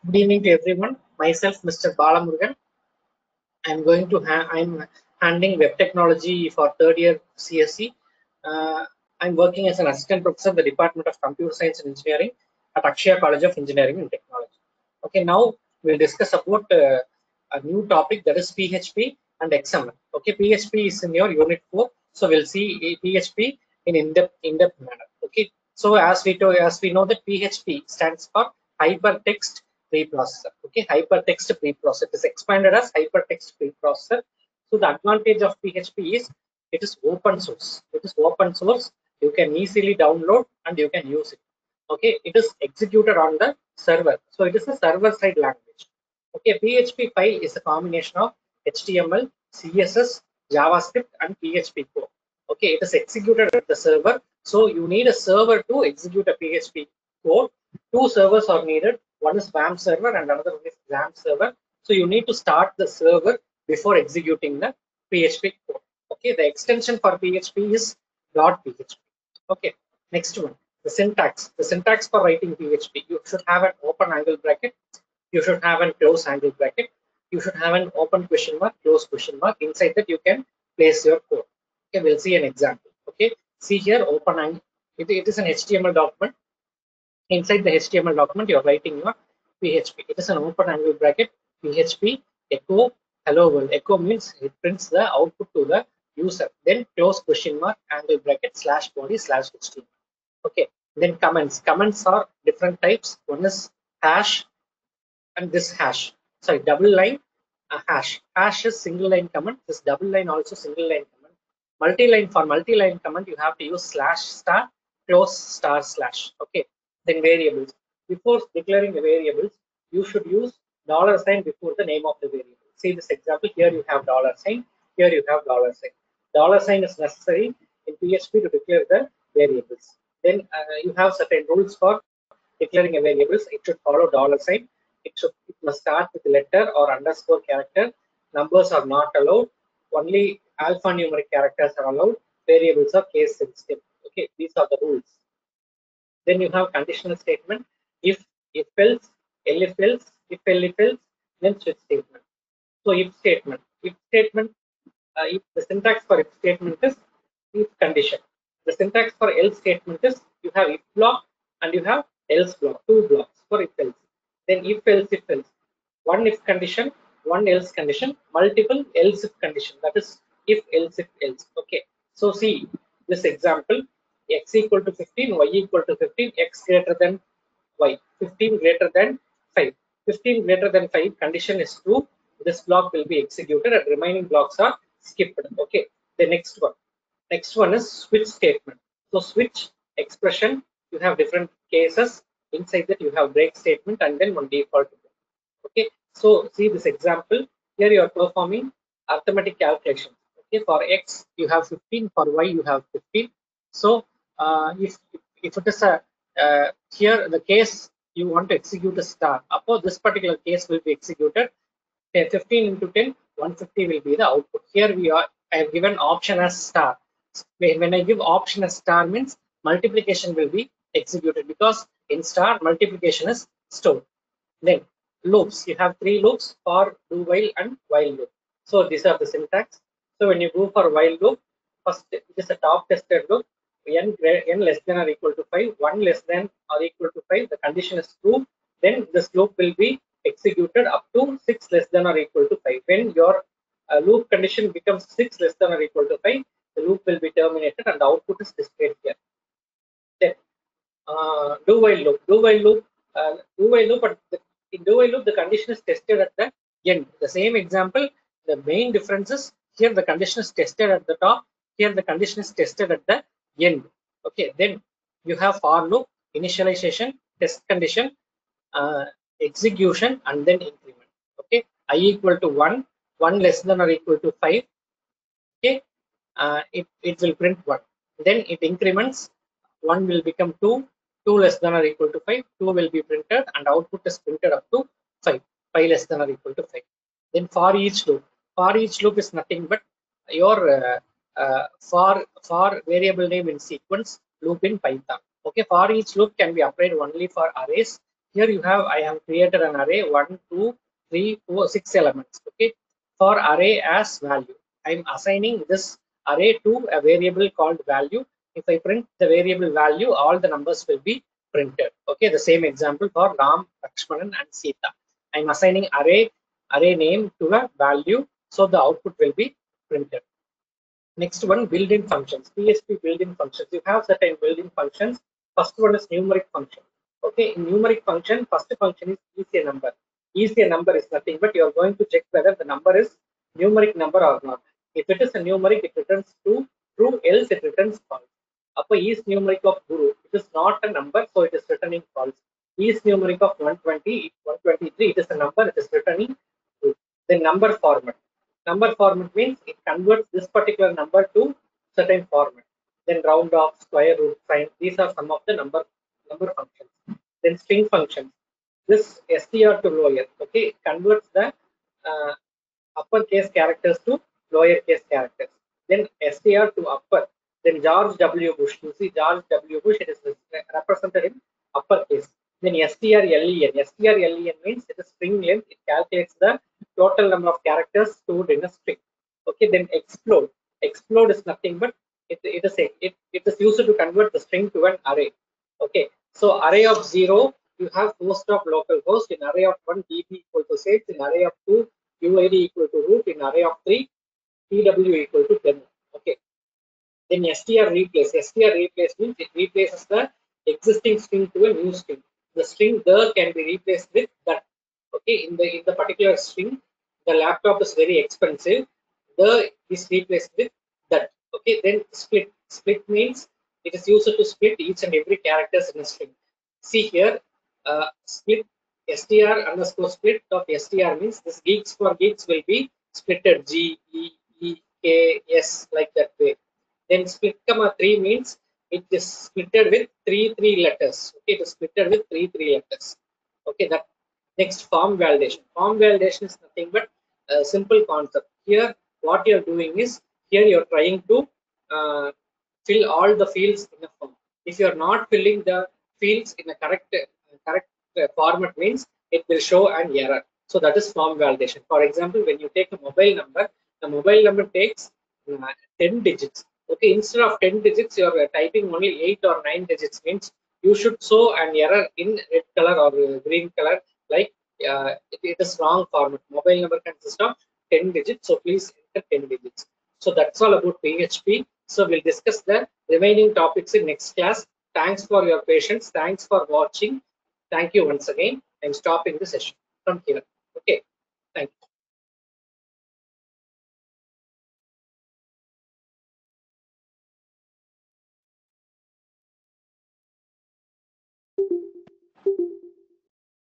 Good evening to everyone. Myself, Mr.V.Balamuurgan. I'm handling web technology for third year CSC. I'm working as an assistant professor in the Department of Computer Science and Engineering at Akshaya College of Engineering and Technology. Okay, now we'll discuss about a new topic, that is PHP and XML. Okay, PHP is in your unit 4, so we'll see PHP in in-depth manner. Okay, so as we know that PHP stands for hypertext preprocessor. Okay, hypertext preprocessor. It is expanded as hypertext preprocessor. So the advantage of PHP is it is open source. It is open source. You can easily download and you can use it. Okay, it is executed on the server. So it is a server side language. Okay, PHP 5 is a combination of HTML, CSS, JavaScript, and PHP code. Okay, it is executed at the server. So you need a server to execute a PHP code. Two servers are needed. One is WAM server and another one is XAMPP server. So you need to start the server before executing the PHP code. Okay, the extension for PHP is .php. Okay, next one, the syntax. The syntax for writing PHP. You should have an open angle bracket. You should have an close angle bracket. You should have an open question mark, close question mark. Inside that you can place your code. Okay, we'll see an example. Okay, see here, open angle. It is an HTML document. Inside the HTML document, you are writing your PHP. It is an open angle bracket, PHP, echo, hello world. Echo means it prints the output to the user. Then close question mark, angle bracket, slash body, slash HTML. Okay. Then comments. Comments are different types. One is hash and this hash. Sorry, double line, hash. Hash is single line comment. This double line also single line comment. Multi-line, for multi-line comment, you have to use slash star, close star slash. Okay. Then variables. Before declaring the variables, you should use dollar sign before the name of the variable. See this example. Here you have dollar sign. Here you have dollar sign. Dollar sign is necessary in PHP to declare the variables. Then you have certain rules for declaring a variables. It should follow dollar sign. It must start with letter or underscore character. Numbers are not allowed. Only alphanumeric characters are allowed. Variables are case sensitive. Okay, these are the rules. Then you have conditional statement. If else, if else, if else, then switch statement. So if statement. If the syntax for if statement is if condition. The syntax for else statement is you have if block and you have else block, two blocks for if else. Then if else, one if condition, one else condition, multiple else if condition. That is if else. Okay. So see this example, x equal to 15, y equal to 15, x greater than y, 15 greater than 5. 15 greater than 5 condition is true. This block will be executed and remaining blocks are skipped. Okay. The next one is switch statement. So switch expression, you have different cases. Inside that you have break statement and then one default. Okay, so see this example. Here you are performing arithmetic calculations. Okay, for x you have 15, for y you have 15. So if it is a here the case you want to execute a star, upon this particular case will be executed. 15 into 10, 150 will be the output. Here I have given option as star. When I give option as star means multiplication will be executed, because in star multiplication is stored. Then loops, you have three loops, for, do while and while loop. So these are the syntax. So when you go for while loop, first it is a top tested loop. N less than or equal to 5, 1 less than or equal to 5, the condition is true. Then this loop will be executed up to 6 less than or equal to 5. When your loop condition becomes 6 less than or equal to 5, the loop will be terminated and the output is displayed here. Then do while loop. But in do while loop, the condition is tested at the end. The same example, the main difference is here the condition is tested at the top. Here the condition is tested at the end. Okay, then you have for loop, initialization, test condition, execution, and then increment. Okay, I equal to 1, 1 less than or equal to 5. Okay, it will print 1. Then it increments, 1 will become 2, 2 less than or equal to 5, 2 will be printed and output is printed up to 5, 5 less than or equal to 5. Then for each loop is nothing but your for variable name in sequence loop in Python. Okay, for each loop can be applied only for arrays. here you have, I have created an array 1, 2, 3, 4, 6 elements. Okay, for array as value, I'm assigning this array to a variable called value. If I print the variable value, all the numbers will be printed. Okay, the same example for Ram, Lakshmanan, and Sita. I'm assigning array name to a value, so the output will be printed. Next one, built-in functions. PHP built-in functions. You have certain built-in functions. First one is numeric function. Okay, in numeric function, first function is a number. A number is nothing but you are going to check whether the number is numeric number or not. If it is a numeric, it returns true, else it returns false. Upper is numeric of Guru. It is not a number, so it is returning false. Is numeric of 120, 123, it is a number, it is returning true. Then number format. Number format means it converts this particular number to certain format. Then round off, square root, sign. These are some of the number functions. Then string functions. This str to lower. Okay, it converts the uh, uppercase characters to lowercase characters. Then str to upper. Then George W. Bush. You see George W. Bush. It is represented in uppercase. Then strlen. Strlen means it is string length. It calculates the total number of characters stored in a string. Okay. Then explode. Explode is nothing but it is used to convert the string to an array. Okay. So array of 0, you have host of localhost. In array of 1, db equal to 6. In array of 2, uid equal to root. In array of 3, tw equal to 10. Okay. Then str replace. Str replace means it replaces the existing string to a new string. The string the can be replaced with that. Okay, in the particular string, the laptop is very expensive. The is replaced with that. Okay, then split. Split means it is used to split each and every characters in a string. See here, split str underscore split of str means this geeks for geeks will be splitted G E E K S like that way. Then split comma 3 means it is splitted with three letters. Okay, it is splitted with three letters. Okay, that next form validation. Form validation is nothing but a simple concept. Here, what you are doing is here you are trying to fill all the fields in a form. If you are not filling the fields in a correct format means it will show an error. So that is form validation. For example, when you take a mobile number, the mobile number takes 10 digits. Okay, instead of 10 digits, you are typing only 8 or 9 digits means you should show an error in red color or green color like it is wrong format. Mobile number consists of 10 digits, so please enter 10 digits. So that's all about PHP. So we'll discuss the remaining topics in next class. Thanks for your patience. Thanks for watching. Thank you once again. I'm stopping the session from here.